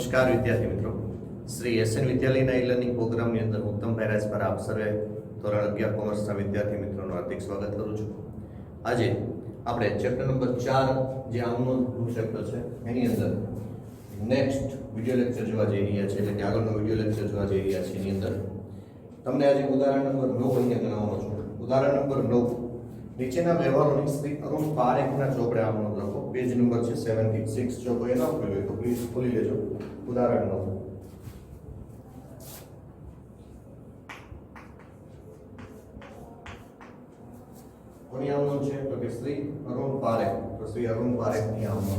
નમસ્કાર વિદ્યાર્થી મિત્રો, શ્રી એસએન વિદ્યાલયના ઈ લર્નિંગ પ્રોગ્રામની અંદર ઉત્તમભાઈ રાજપર આપ સર્વે ધોરણ 11 કોમર્સના વિદ્યાર્થી મિત્રોનું હાર્દિક સ્વાગત કરું છું. આજે આપણે ચેપ્ટર નંબર 4 જે આમનું ચેપ્ટર છે એની અંદર નેક્સ્ટ વિડિયો લેક્ચર જોવા જઈ રહ્યા છે, એટલે કે આગળનો વિડિયો લેક્ચર જોવા જઈ રહ્યા છે. એની અંદર તમને આજે ઉદાહરણ નંબર 9 અહીંયા ગણાવવાનો છું. ઉદાહરણ નંબર 9 નીચેના વ્યવહારોની શ્રી અરુણ પારેખના ચોપડે આમનો લખો. પેજ નંબર છે 76. જો કોઈ ન ખોલ્યું હોય તો પ્લીઝ ખોલી લેજો. ઉદાહરણ 9 કોની આમનો છે તો કે શ્રી અરુણ પારેખ. તો શ્રી અરુણ પારેખની આમનો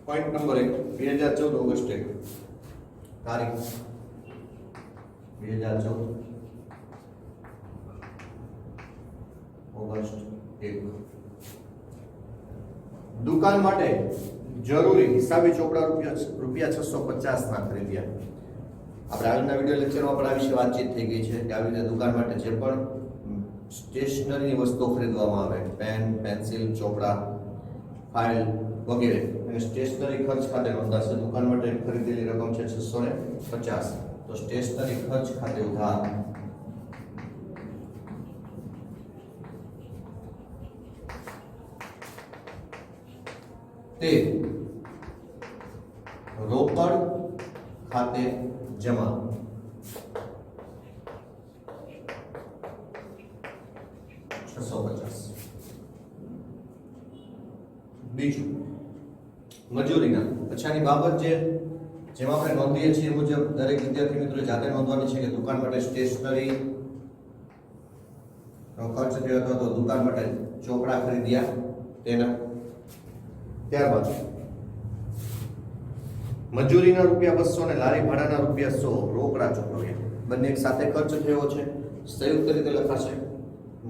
પોઈન્ટ નંબર 1 2014 ઓગસ્ટ 1 તારીખ 2014 ઓગસ્ટ 1 દુકાન માટે જરૂરી હિસાબી ચોપડા રૂપિયા 650 ના ખરીદ્યા. આપણે આગળના વિડિયો લેક્ચરમાં પણ આ વિશે વાતચીત થઈ ગઈ છે કે આવી રીતે દુકાન માટે જે પણ સ્ટેશનરીની વસ્તુઓ ખરીદવામાં આવે, પેન, પેન્સિલ, ચોપડા, ફાઇલ વગેરે અને સ્ટેશનરી ખર્ચ ખાતે નોંધાશે. દુકાન માટે ખરીદેલી રકમ છે 650. તો સ્ટેશનરી ખર્ચ ખાતે ઉધાર તે રોકડ ખાતે જમા. બીજું મજૂરીના પછાની બાબત જેમાં આપણે નોંધીએ છીએ મુજબ દરેક વિદ્યાર્થી મિત્રોએ જાતે નોંધવાની છે કે દુકાન માટે સ્ટેશનરી નો ખર્ચ થયો હતો, તો દુકાન માટે ચોપડા ખરીદ્યા તેના. ત્યારબાદ મજૂરીના રૂપિયા 200 અને લારી ભાડાના રૂપિયા 100 રોકડા ચૂકવ્યા. બંને એક સાથે ખર્ચ થયો છે, સંયુક્ત રીતે લખાશે.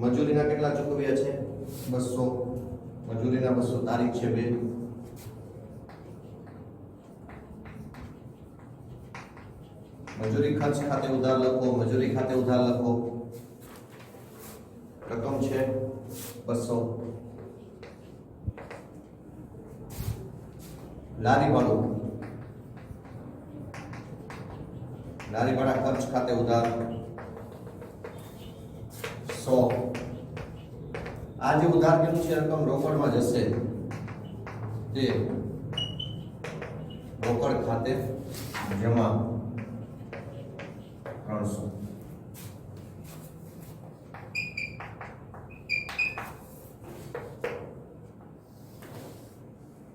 મજૂરીના કેટલા ચૂકવ્યા છે? 200. મજૂરીના 200, તારીખ છે 2. મજૂરી ખર્ચ ખાતે ઉધાર લખો. મજૂરી ખાતે ઉધાર લખો. રકમ છે 200. લારી ભાડું, લારી ભાડા ખર્ચ ખાતે ઉધાર 100. આ જે ઉધાર કેટલું છે રકમ રોકડમાં જશે તે રોકડ ખાતે જમા 300.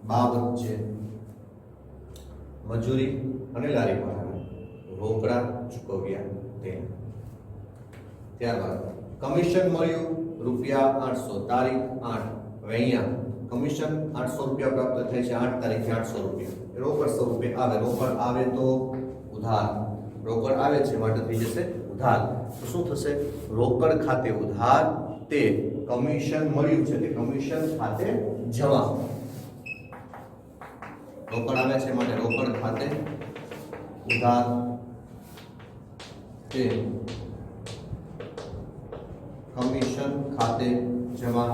બાબત છે મજૂરી અને લારી ભાડા રોકડા ચૂકવ્યા તે. ત્યારબાદ કમિશન મળ્યું રૂપિયા 800, તારીખ 8. હવે અહીંયા કમિશન 800 રૂપિયા પ્રાપ્ત થાય છે 8 તારીખે 800 રૂપિયા. રોકડ 100 રૂપિયા આવે. રોકડ આવે તો ઉધાર. રોકડ આવે છે માટે થઈ જશે ઉધાર. તો શું થશે? રોકડ ખાતે ઉધાર તે કમિશન મળ્યું છે તે કમિશન ખાતે જમા. રોકડ આવે છે માટે રોકડ ખાતે ઉધાર તે કમિશન ખાતે જમા.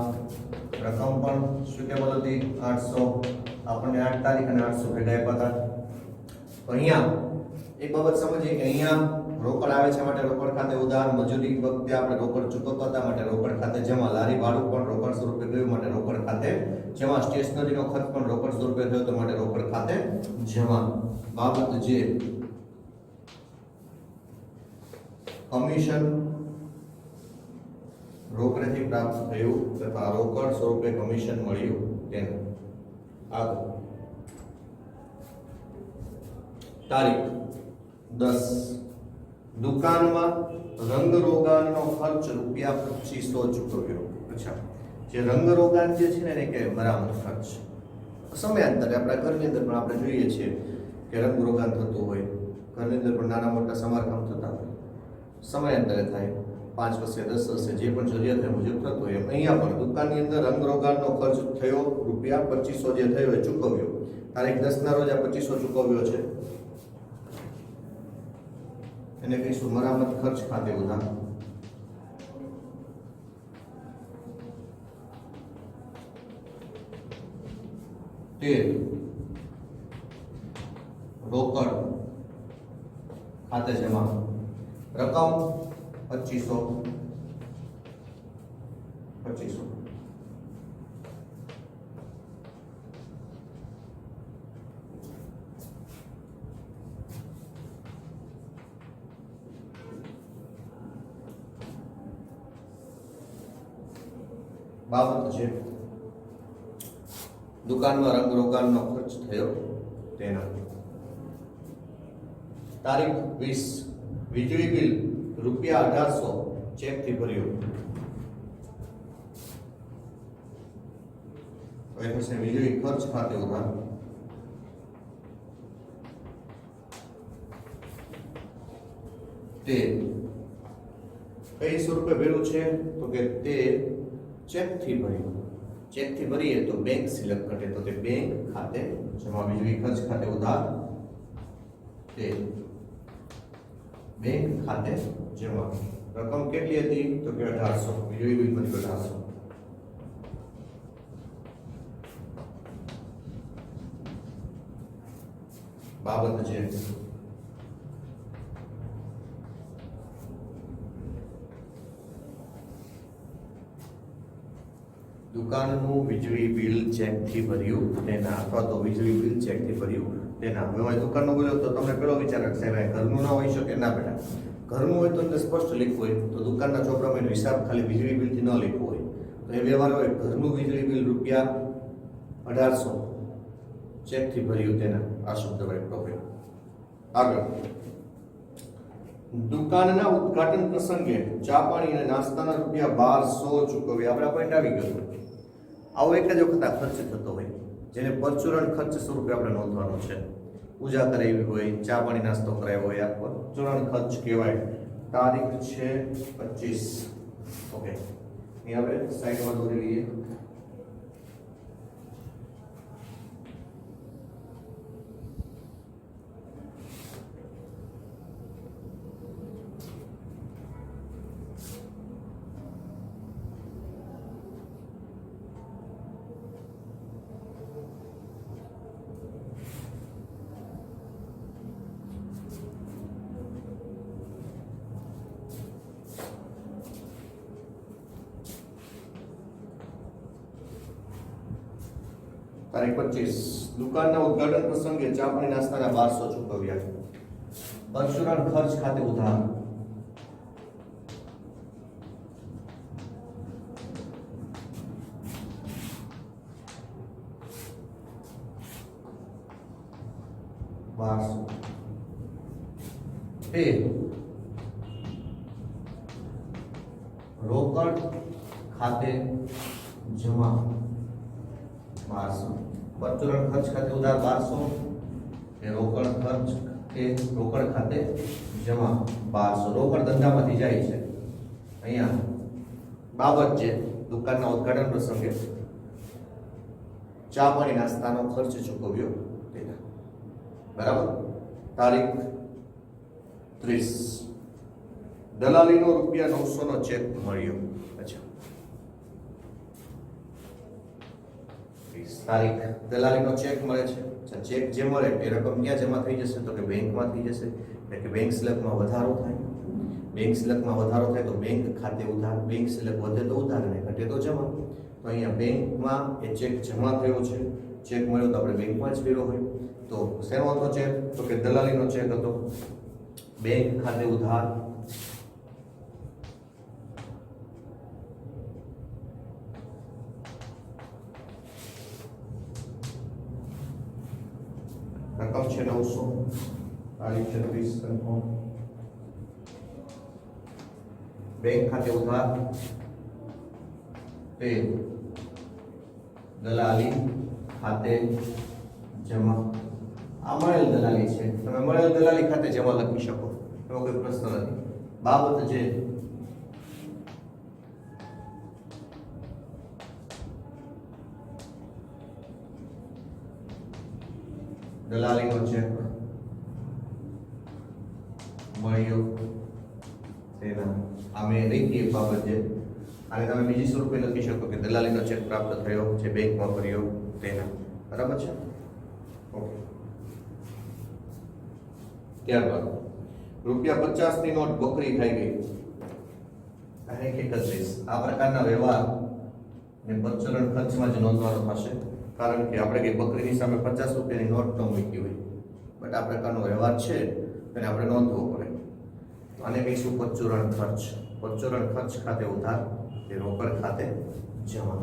રકમ પણ સુટેબલ હતી 800. આપણને 8 તારીખ અને 800 ભેગા આપ્યા હતા. તો અહીંયા એક બાબત સમજીએ કે અહીંયા રોકડ આવે છે માટે રોકડ ખાતે ઉધાર, મજૂરી વખતે આપણે રોકડ ચૂકવતા હતા માટે રોકડ ખાતે જમા, લારી ભાડું પણ રોકડ સ્વરૂપે ગયું માટે રોકડ ખાતે જમા, સ્ટેશનરીનો ખર્ચ પણ રોકડ સ્વરૂપે થયો તો માટે રોકડ ખાતે જમા. બાબત જે કમિશન રોકડેથી પ્રાપ્ત થયું તથા રોકડ સ્વરૂપે કમિશન મળ્યું તેને. આગળ તારીખ 10 દુકાનમાં રંગરોગાનનો ખર્ચ ₹2500 ચૂકવ્યો. અચ્છા, જે રંગરોગાન જે છે ને એને કે મરામત ખર્ચ. સમયાંતરે આપણા ઘરની અંદર પણ આપણે જોઈએ છીએ કે રંગરોગાન થતું હોય, ઘરની અંદર પણ નાના મોટા સમારકામ થતા હોય, સમયાંતરે થાય, 5 વર્ષે 10 વર્ષે જે પણ જરૂરિયાત મુજબ થતું હોય. અહીંયા પણ દુકાનની અંદર રંગરોગાનનો ખર્ચ થયો ₹2500 જે થયો એ ચૂકવ્યો. તારીખ 10 ના રોજ આ 2500 ચૂકવ્યો છે એને કહીશું મરામત ખર્ચ ખાતે ઉધાર. તે રોકડ ખાતે જમા, રકમ 2500. બાબત છે દુકાનમાં રંગરોગાનનો ખર્ચ થયો તેના. તારીખ 20 વીજળી બિલ ₹1800 ચેકથી ભર્યું. હવે થશે વીજળી ખર્ચ ખાતે ઉધાર. તે કઈ સ્વરૂપે ભર્યું છે તો કે તે ચેકથી ભર્યું. ચેકથી ભરીએ તો બેંક સિલેક્ટ કરે તો તે બેંક ખાતે જમા. વીજળી ખર્ચ ખાતે ઉધાર તે બેંક ખાતે જમા. રકમ કેટલી હતી તો કે 1800. વીજળી બિલ માંથી 1800. બાબત છે દુકાનનું વીજળી બિલ ચેકથી ભર્યું તેના, અથવા તો વીજળી બિલ ચેકથી ભર્યું તેના. હવે દુકાનનું બોલ્યો તો તમને પેલો વિચાર રાખશે ભાઈ ઘરનું ના હોઈ શકે. ના બેટા, ઘરનું હોય તો અંદર સ્પષ્ટ લખ્યું હોય તો દુકાનના ચોપડામાં હિસાબ ખાલી વીજળી બિલથી ન લખ્યું હોય તો એ વ્યવહાર હોય. ઘરનું વીજળી બિલ ₹1800 ચેકથી ભર્યું તેના. આ શબ્દ ભાઈ પ્રોફિટ. આગળ દુકાનના ઉદ્ઘાટન પ્રસંગે ચા પાણી અને નાસ્તાના ₹1200 ચૂકવ્યા. આપણા પોઈન્ટ આવી ગયો. આવો એક જ વખત આ ખર્ચ થતો હોય જેને પરચુરણ ખર્ચ સ્વરૂપે આપણે નોંધવાનો છે. પૂજા કરાવી હોય, ચા પાણી નાસ્તો કરાવ્યો હોય, આ પરચુરણ ખર્ચ કહેવાય. તારીખ છે 25. ઓકે, અહીં આપણે સાઈડમાં દોરી લઈએ. તારીખ 25 દુકાનના ઉદ્ઘાટન પ્રસંગે ચા પાણી નાસ્તાના 1200 ચૂકવ્યા. પરચુરણ ખર્ચ ખાતે ઉધાર. તે રોકડ ખાતે જમા 1200. પરચુરણ ખર્ચ ખાતે ઉધાર 1200 એ રોકડ ખર્ચ કે રોકડ ખાતે જમા 1200. રોકડ ધંધામાંથી જાય છે. અહીંયા બાબત છે દુકાનના ઉદ્ઘાટન પ્રસંગે ચા પાણી નાસ્તાનો ખર્ચ ચૂકવ્યો તેના. બરાબર. તારીખ 30 દલાલીનો ₹900 ચેક મળ્યો. અચ્છા 30 તારીખ દલાલીનો ચેક મળે છે. ચેક જે મળે એ રકમ ક્યાં જમા થઈ જશે? તો કે બેંકમાં થઈ જશે. એટલે કે બેંક સિલકમાં વધારો થાય. બેંક સિલકમાં વધારો થાય તો બેંક ખાતે ઉધાર, બેંક સિલક વધે તો ઉધાર અને ઘટે તો જમા. તો અહીંયા બેંકમાં એ ચેક જમા થયો છે, ચેક મળ્યો તો આપણે બેંકમાં જ કર્યો હોય. તો શેનો હતો ચેક? તો કે દલાલીનો ચેક હતો. બેંક ખાતે ઉધાર, રકમ છે 900, તારીખ છે 30 કન્ફર્મ. બેંક ખાતે ઉધાર તે દલાલી ખાતે જમા. આ મળેલ દલાલી છે, તમે મળેલ દલાલી ખાતે જમા લખી શકો, એવો કોઈ પ્રશ્ન નથી. બાબત જે દલાલીનો ચેક મળ્યો તેના આ મેં લીધી એક બાબત છે. અને તમે બીજી સ્વરૂપે લખી શકો કે દલાલીનો ચેક પ્રાપ્ત થયો જે બેંકમાં ભર્યો તેના. બરાબર છે? ઓકે. ત્યારબાદ ₹50 ની નોટ બકરી ખાઈ ગઈ. તારીખ 31. આ પ્રકારના વ્યવહાર ને પ્રચલન ખર્ચમાં જ નોંધવાનો થશે, કારણ કે આપણે કઈ બકરીની સામે ₹50 ની નોટ ન મૂકી હોય, બટ આ પ્રકારનો વ્યવહાર છે તેને આપણે નોંધવો પડે. આને કહીશું પરચુરણ ખર્ચ. પરચુરણ ખર્ચ ખાતે ઉધાર એ રોકડ ખાતે જમા.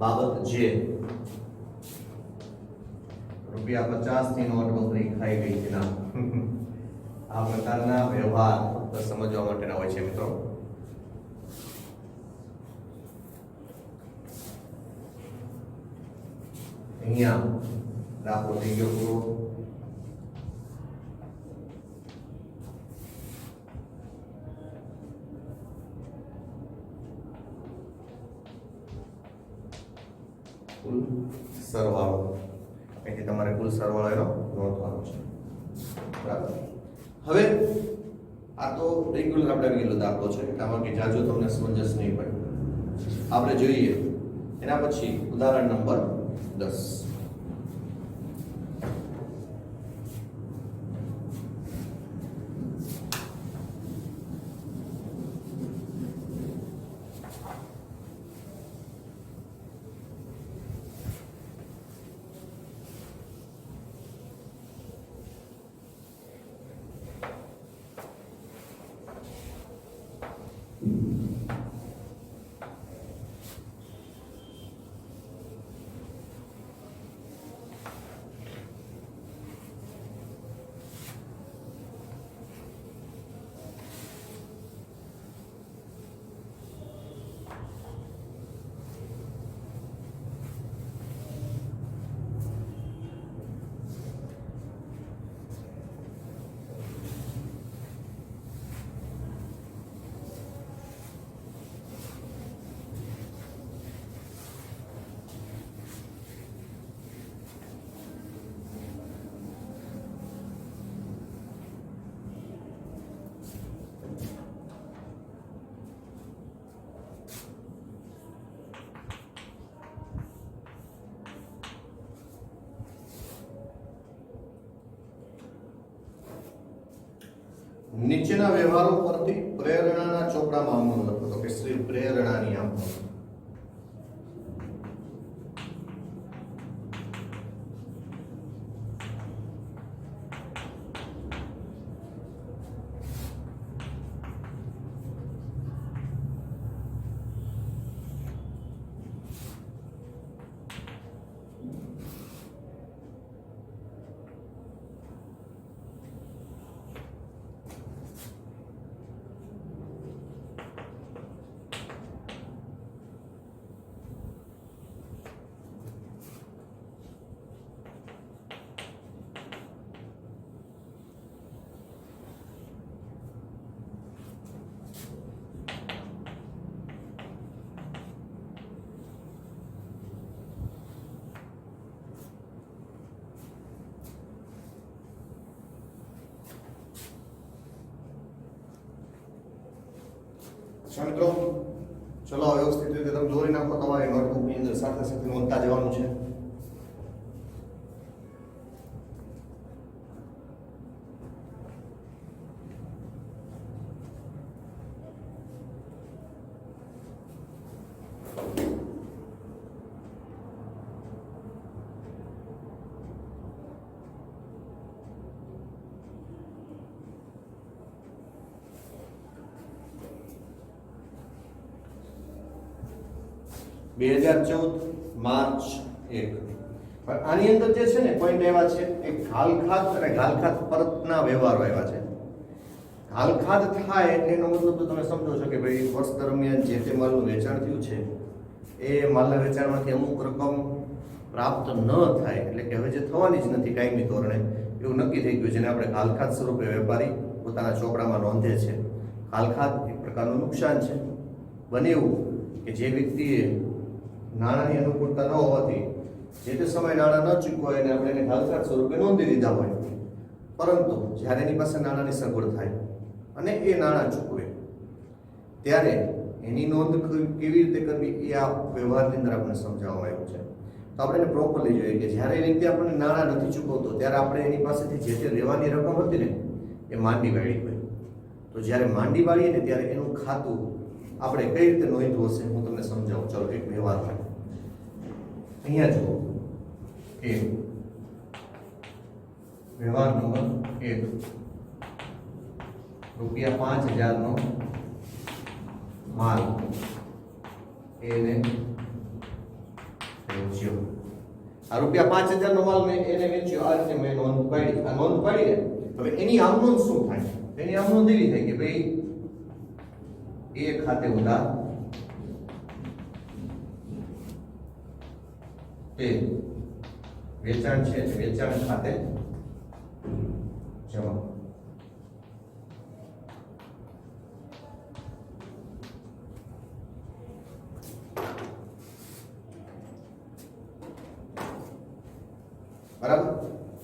બાબત જે ₹50 ની નોટ બકરી ખાઈ ગઈ તેના. આ પ્રકારના વ્યવહાર ફક્ત સમજવા માટેના હોય છે મિત્રો. અહીંયા દાખલો થઈ ગયો પૂરો. કુલ સરવાળો, અહીંથી તમારે કુલ સરવાળો એનો નોંધવાનો છે. બરાબર. હવે આ તો રેગ્યુલર આપણે ગયેલો દાખલો છે, એટલે આમાં કે જાજો તમને સમંજસ નહીં પડે. આપણે જોઈએ એના પછી ઉદાહરણ નંબર 10. નીચેના વ્યવહારો પરથી પ્રેરણાના ચોપડામાં આમ લખો તો કે શ્રી પ્રેરણાની આમ. મિત્રો ચલો વ્યવસ્થિત રીતે તમે દોરી નાખો તમારી નોટબુકની અંદર, સાથે સાથે નોંધતા જવાનું છે. માર્ચ 1. પણ આની અંદર જે છે ને પોઈન્ટ એવા છે કે ઘાલખાત અને ઘાલખાત પરતના વ્યવહારો આવ્યા છે. ઘાલખાત થાય એટલે એનો મતલબ તો તમે સમજો છો કે ભાઈ વર્ષ દરમિયાન જે તે માલનું વેચાણ થયું છે એ માલના વેચાણમાંથી અમુક રકમ પ્રાપ્ત ન થાય, એટલે કે હવે જે થવાની જ નથી કાયમી ધોરણે, એવું નક્કી થઈ ગયું, જેને આપણે ઘાલખાત સ્વરૂપે વેપારી પોતાના ચોપડામાં નોંધે છે. ઘાલખાત એક પ્રકારનું નુકસાન છે. બને એવું કે જે વ્યક્તિએ નાણાંની અનુકૂળતા ન હોવાથી જે તે સમય નાણાં ન ચૂકવાય અને આપણે એને ઘાલખાત સ્વરૂપે નોંધી દીધા હોય, પરંતુ જ્યારે એની પાસે નાણાંની સગવડ થાય અને એ નાણાં ચૂકવે ત્યારે એની નોંધ કેવી રીતે કરવી એ આ વ્યવહારની અંદર આપણે સમજાવવામાં આવ્યું છે. તો આપણે એને પ્રોપરલી જોઈએ કે જ્યારે એ વ્યક્તિ આપણને નાણાં નથી ચૂકવતો ત્યારે આપણે એની પાસેથી જે તે લેવાની રકમ હતી ને એ માંડી વાળી હોય. તો જ્યારે માંડી વાળીએ ને ત્યારે એનું ખાતું આપણે કઈ રીતે નોંધવું હશે હું તમને સમજાવું. ચાલો એક વ્યવહાર થાય. અહીંયા જુઓ કે વ્યવહાર નંબર 1, ₹5000 નો માલ એને વેચ્યો. આ ₹5000 નો માલ મેં એને વેચ્યો, આ રીતે મેં નોંધ પાડી. આ નોંધ પાડી ને હવે એની આમ નોંધ શું થાય? એની આમ નોંધ એવી થાય કે ભાઈ એ ખાતે ઉધાર તે વેચાણ છે, વેચાણ ખાતે જમા. બરાબર.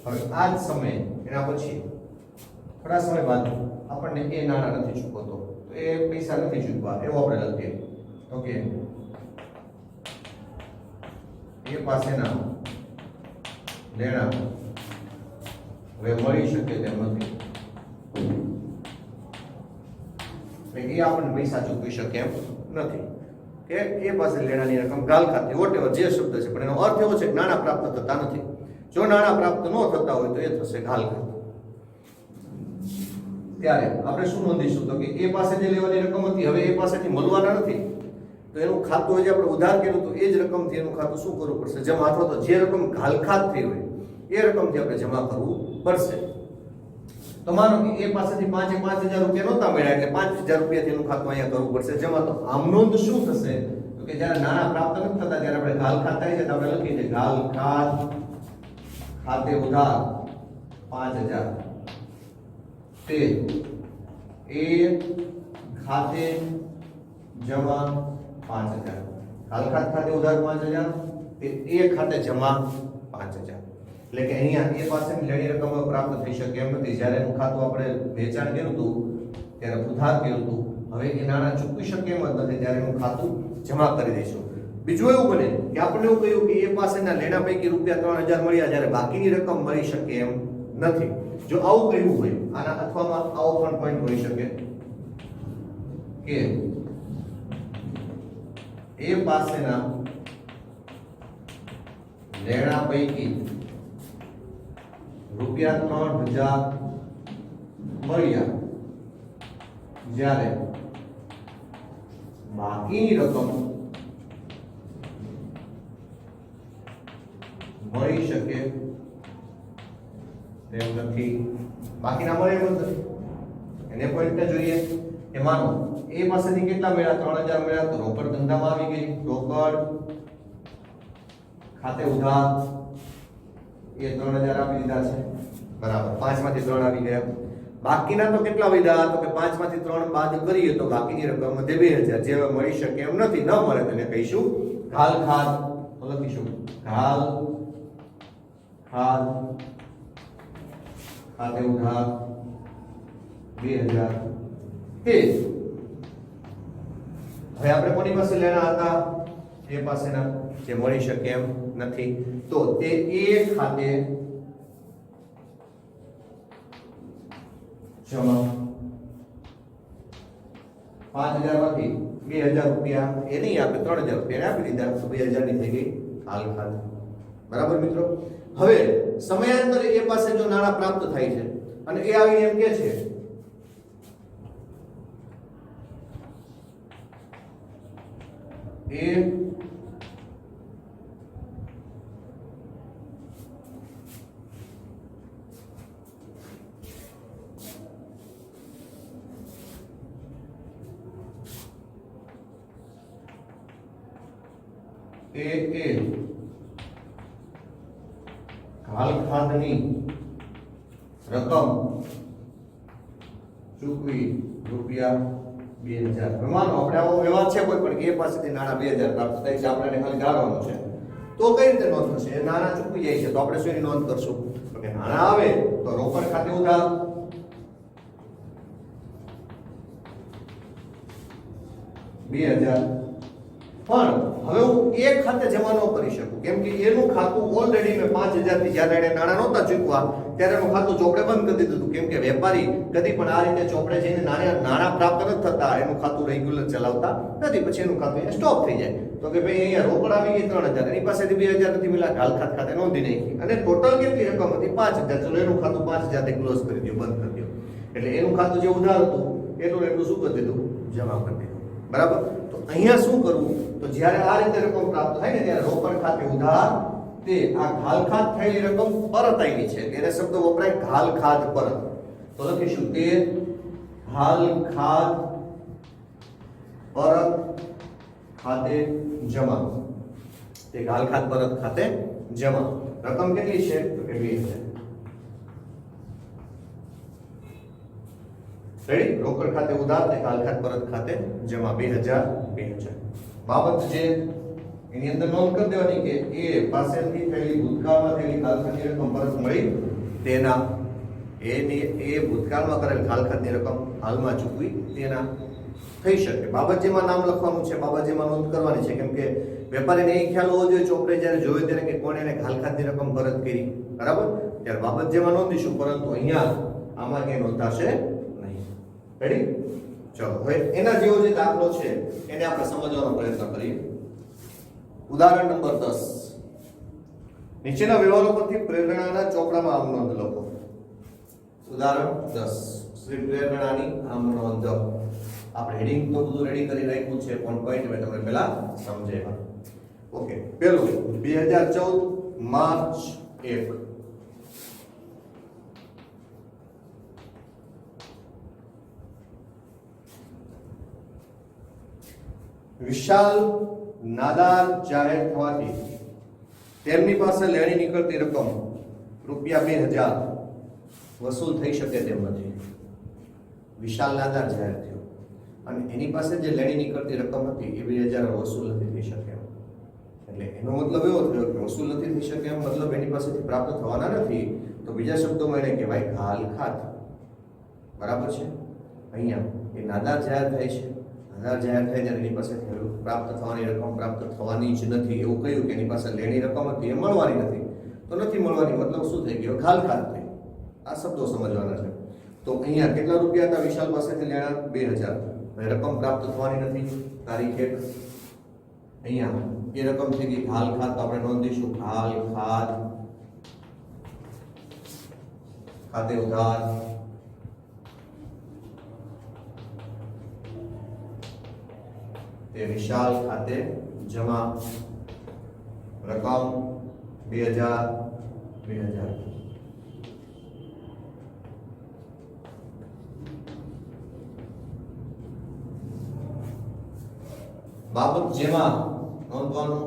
હવે આ જ સમય એના પછી થોડા સમય બાદ આપણને એ નાણાં નથી ચૂકવતો, તો એ પૈસા નથી ચૂકવા એવું આપણે લખીએ તો કે એ પાસેના લેણા હવે મળી શકે તેમ નથી, એ આપણને પૈસા ચૂકવી શકે એમ નથી, કે એ પાસે લેણાની રકમ ઘાલખાતી વોટેવર જે શબ્દ છે, પણ એનો અર્થ એવો છે કે નાણાં પ્રાપ્ત થતા નથી. જો નાણાં પ્રાપ્ત ન થતા હોય તો એ થશે ઘાલખાત. ત્યારે આપણે શું નોંધીશું તો કે એ પાસે જે લેવાની રકમ હતી હવે એ પાસેથી મળવાના નથી, તો એનું ખાતું જે આપણે ઉધાર કર્યું તો એ જ રકમથી એનું ખાતું શું કરવું પડશે? જમા. અથવા તો જે રકમ ઘાલખાત થઈ હોય એ રકમથી આપણે જમા કરવું પડશે. તો માનો કે એ પાસેથી 5000 રૂપિયા નહોતા મળ્યા એટલે 5000 રૂપિયાથી એનું ખાતું અહીંયા કરવું પડશે જમા. તો આમ નોંધ શું થશે તો કે જ્યારે નાણાં પ્રાપ્ત નથી થતા ત્યારે આપણે ઘાલખાત થાય છે તો આપણે લખીએ છીએ ઘાલખાત ખાતે ઉધાર 5000 તે એ ખાતે જમા 5000. ઘાલખાત ખાતે ઉધાર 5000 તે એ ખાતે જમા 5000. એટલે કે અહીંયા એ પાસેની લેણી રકમ પ્રાપ્ત થઈ શકે એમ નથી. જ્યારે એનું ખાતું આપણે વેચાણ કર્યું હતું ત્યારે ઉધાર કર્યું હતું, હવે એ નાણાં ચૂકવી શકે એમ જ નથી, ત્યારે એનું ખાતું જમા કરી દઈશું. બીજું એવું બને કે આપણે એવું કહ્યું કે એ પાસેના લેણા પૈકી ₹3000 મળ્યા જ્યારે બાકીની રકમ મળી શકે એમ નથી. જો આવું કહ્યું હોય આના અથવામાં આવો પણ પોઈન્ટ હોઈ શકે કે એ પાસેના લેણા પૈકી ₹3000 મળ્યા જ્યારે બાકીની રકમ મળી શકે તેમ નથી. બાકીના મળે એમ નથી એને પોઈન્ટ જોઈએ કે માનો એ પાસેથી કેટલા મળ્યા? 3000 મળ્યા, તો રોકડ ધંધામાં આવી ગઈ, રોકડ ખાતે ઉધાર એ 3000 આપી દીધા છે, બરાબર. 5 માંથી 3 આવી ગયા. બાકીના તો કેટલા વધ્યા? તો કે 5 માંથી 3 બાદ કરીએ તો બાકીની રકમ વધે 2000, જે મળી શકે એમ નથી. ન મળે તો એને કહીશું ઘાલખાત. તો લખીશું ઘાલખાત ખાતે ઉધાર 2000 તે હવે આપણે કોની પાસે લેણા હતા? એ પાસેના, જે મળી શકે એમ નથી. તો તે એ ખાતે જમા 5000 માંથી 2000 રૂપિયા એ નહીં આપે, 3000 રૂપિયા આપી દીધા, તો 2000 ની થઈ ગઈ હાલ ખાત. બરાબર મિત્રો? હવે સમયાંતરે એ પાસે જો નાણાં પ્રાપ્ત થાય છે અને એ આવીને એમ કે છે એ હાલ ખાતની રકમ ચૂકવી રૂપિયા 2000. માનો આપણે આવો વ્યવહાર છે કોઈ પણ એ પાસેથી નાણાં 2000 પ્રાપ્ત થાય છે, આપણે ખાલી ગાળવાનું છે, તો કઈ રીતે નોંધ થશે? એ નાણાં ચૂકવી જાય છે તો આપણે શું નોંધ કરશું? તો કે નાણાં આવે તો રોકડ ખાતે ઉધાર, $2000. પણ હવે હું એક ખાતે જમા ન કરી શકું, કેમ કે એનું ખાતું ઓલરેડી મેં 5000 થી જ્યારે એને નાણાં નહોતા ચૂકવા ત્યારે એનું ખાતું ચોપડે બંધ કરી દીધું હતું, કેમ કે વેપારી કદી પણ આ રીતે ચોપડે જઈને નાણાં પ્રાપ્ત નથી થતા, એનું ખાતું રેગ્યુલર ચલાવતા નથી, પછી એનું ખાતું સ્ટોપ થઈ જાય. તો કે ભાઈ અહીંયા રોકડ આવી ગઈ 3000, એની પાસેથી 2000 નથી મળ્યા, હાલ ખાતે નોંધી નાખી, અને ટોટલ કેટલી રકમ હતી? 5000. ચલો એનું ખાતું 5000 થી ક્લોઝ કરી દો, બંધ કરી દો. એટલે એનું ખાતું જે ઉધાર હતું એટલું શું કરી દીધું? જમા કરી દીધું. બરાબર? તો અહીંયા શું કરવું? તો જ્યારે આ રીતે રકમ પ્રાપ્ત થાય ને ત્યારે રોકડ ખાતે ઉધાર, તે આ ઘાલખાત થયેલી રકમ પરત આવી છે, એને શબ્દ વપરાય ઘાલખાત પરત. તો લખીશું તે ઘાલખાત પરત ખાતે જમા. તે ઘાલખાત પરત ખાતે જમા. રકમ કેટલી છે? તો કે 2000. રેડી? રોકડ ખાતે ઉધાર, તે ઘાલખાત પરત ખાતે જમા 2000. બાબત જે એની અંદર નોંધ કરી દેવાની કે એ પાસેથી થયેલી ભૂતકાળમાં થયેલી ઘાલખાતની રકમ પરત મળી તેના, એ ભૂતકાળમાં કરેલ ઘાલખાતની રકમ હાલમાં ચૂકવી તેના થઈ શકે. બાબત જેમાં નામ લખવાનું છે, બાબત જેમાં નોંધ કરવાની છે, કેમ કે વેપારીને એ ખ્યાલ હોવો જોઈએ ચોપડે જ્યારે જોવે ત્યારે કે કોણે એને ઘાલખાતની રકમ પરત કરી. બરાબર? ત્યારે બાબત જેમાં નોંધીશું, પરંતુ અહીંયા આમાં ક્યાંય નોંધાશે નહીં. રેડી? ચલો હવે એના જેવો જે દાખલો છે એને આપણે સમજવાનો પ્રયત્ન કરીએ. ઉદાહરણ નંબર 10. નીચેના વ્યવહારો પરથી પ્રેરણાના ચોપડામાં આમ નોંધ લખો. ઉદાહરણ 10. શ્રી પ્રેરણાની આમ નોંધ. આપણે હેડિંગ તો બધું રેડી કરી રાખ્યું છે, પણ પોઈન્ટ મેં તમને પહેલા સમજાવ્યા. ઓકે, પહેલું 2014 માર્ચ 1. વિશાલ નાદાર જાહેર થવાથી તેમની પાસે લેણી નીકળતી રકમ રૂપિયા 2000 વસૂલ થઈ શકે તેમ નથી. વિશાલ નાદાર જાહેર થયો અને એની પાસે જે લેણી નીકળતી રકમ હતી એ 2000 વસૂલ નથી થઈ શકે એમ. એટલે એનો મતલબ એવો થયો કે વસૂલ નથી થઈ શકે એમ મતલબ એની પાસેથી પ્રાપ્ત થવાના નથી. તો બીજા શબ્દોમાં એને કહેવાય ઘાલખાત. બરાબર છે? અહીંયા એ નાદાર જાહેર થાય છે, નાદાર જાહેર થાય ત્યારે એની પાસે પ્રાપ્ત થવાની રકમ પ્રાપ્ત થવાની જ નથી એવું કહ્યું કે એની પાસે લેણી રકમ હતી એ મળવાની નથી. તો નથી મળવાની મતલબ શું થઈ ગયો? ઘાલખાત થઈ. આ શબ્દો સમજવાના છે. તો અહીંયા કેટલા રૂપિયા હતા વિશાલ પાસેથી લેણા? 2000. રકમ પ્રાપ્ત થવાની નથી. તારીખ 1. અહીંયા એ રકમ થઈ ગઈ ઘાલખાત. તો આપણે નોંધીશું ઘાલખાત ખાતે ઉધાર. તે વિશાલ ખાતે જમા. રકમ 2000. બાબત જેમાં નોંધવાનું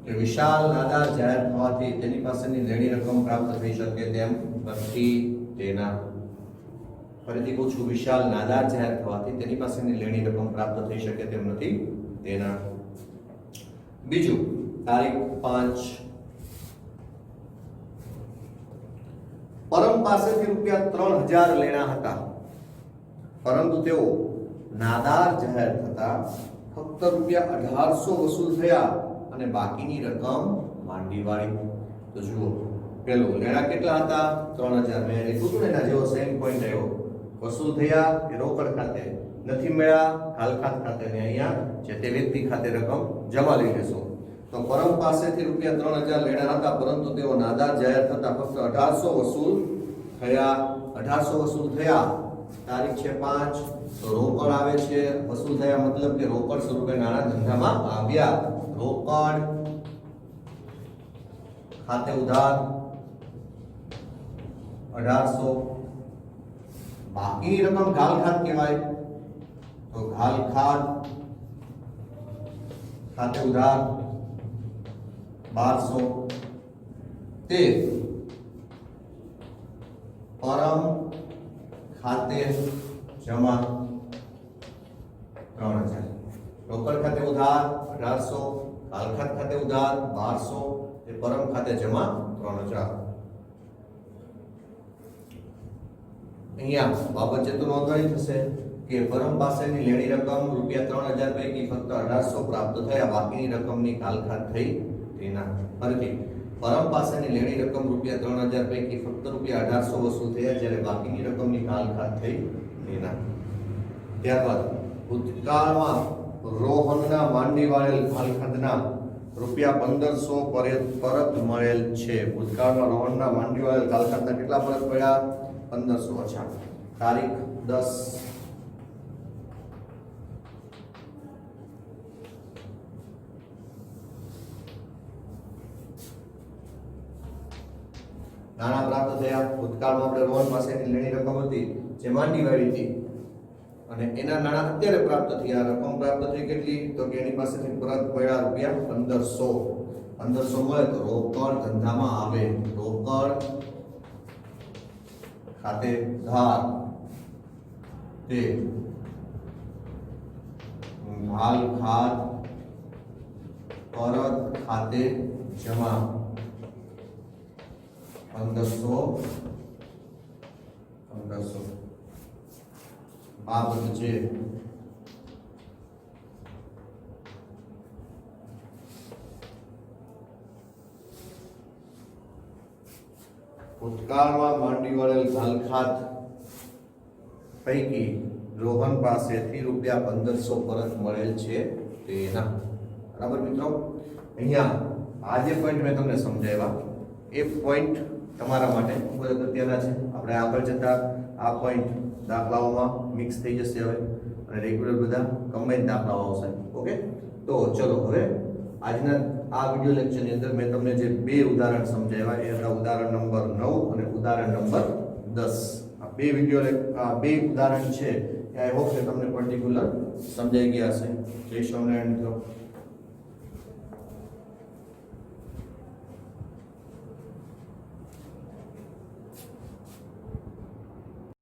કે વિશાલ નાદાર જાહેર થવાથી તેની પાસેની લેણી રકમ પ્રાપ્ત થઈ શકે તેમ નથી તેના. ફરીથી કહું છું, વિશાલ નાદાર જાહેર થવાથી તેની પાસેની લેણી રકમ પ્રાપ્ત થઈ શકે તેમ નથી તેના. બીજું, તારીખ 5. પરમ પાસેથી રૂપિયા 3000 લેણા હતા, પરંતુ તેઓ નાદાર જાહેર થતા ફક્ત રૂપિયા 1800 વસૂલ થયા અને બાકીની રકમ માંડીવાળી. તો જુઓ પેલું લેણા કેટલા હતા 3000 મેં લખ્યું હતું ને એના જેવો સેમ પોઈન્ટ આવ્યો. વસૂલ થયા એ રોકડ ખાતે, નથી મળ્યા હાલખાત ખાતે ને અહીંયા જે તે વ્યક્તિ ખાતે રકમ જમા લઈ લેશું. તો પરમ પાસેથી રૂપિયા 3000 લેણા હતા પરંતુ તેઓ નાદાર જાહેર થતા ફક્ત 1800 વસૂલ થયા. 1800 વસૂલ થયા, તારીખ છે 5, તો રોકડ આવે છે. વસૂલ થયા મતલબ કે રોકડ સ્વરૂપે નાણાં ધંધામાં આવ્યા. રોકડ ખાતે ઉધાર 1800, બાકીની રકમ ઘાલખાત કહેવાય. તો ઘાલખાત ખાતે ઉધાર 1200 તે પરમ ખાતે જમા 3000. રોકડ ખાતે ઉધાર 1800, ઘાલખાત ખાતે ઉધાર 1200, તે પરમ ખાતે જમા 3000. અહીંયા બાબત જેતું નોંધણી થશે કે પરમ પાસેની લેણી રકમ રૂપિયા 3000 પૈકી ફક્ત 1800 પ્રાપ્ત થયા, બાકીની રકમની ઘાલખાત થઈ તેના. ફરીથી પરમ પાસેની લેણી રકમ રૂપિયા 3000 પૈકી ફક્ત રૂપિયા 1800 વસૂલ થયા જ્યારે બાકીની રકમની ઘાલખાત થઈ તેના. ત્યારબાદ ભૂતકાળમાં રોહનના માંડી વાળેલ ઘાલખાતના રૂપિયા 1500 પરત મળેલ છે. ભૂતકાળમાં રોહનના માંડી વાળેલ ઘાલખાતના કેટલા પરત મળ્યા 1500. અચ્છા, તારીખ 10. નાણાં પ્રાપ્ત થયા. ભૂતકાળમાં આપણે રોહન પાસેની લેણી રકમ હતી જે માંડી વાળી હતી અને એના નાણાં અત્યારે પ્રાપ્ત થયા. રકમ પ્રાપ્ત થઈ કેટલી? તો કે એની પાસેથી પરત મળ્યા રૂપિયા 1500. 1500 મળે તો રોકડ ધંધામાં આવે. રોકડ ખાતે ધાર તે ઘાલખાત પરત ખાતે જમા 1500. બાબત છે ભૂતકાળમાં માંડી વળેલ ઘાલખાત પૈકી રોહન પાસેથી રૂપિયા 1500 પરત મળેલ છે તેના. બરાબર મિત્રો, અહીંયા આ જે પોઈન્ટ મેં તમને સમજાવ્યા એ પોઈન્ટ તમારા માટે ખૂબ જ અગત્યના છે. આપણે આગળ જતા આ પોઈન્ટ દાખલાઓમાં મિક્સ થઈ જશે હવે અને રેગ્યુલર બધા કમ્બાઈન દાખલાઓ આવશે. ઓકે, તો ચલો હવે આજના આ વિડિયો લેક્ચરની અંદર મેં તમને જે બે ઉદાહરણ સમજાવ્યા એ હતા ઉદાહરણ નંબર 9 અને ઉદાહરણ નંબર 10. આ બે ઉદાહરણ છે આઈ હોપ કે તમને પર્ટિક્યુલર સમજાઈ ગયા હશે. જય સ્વામિનારાયણ મિત્રો.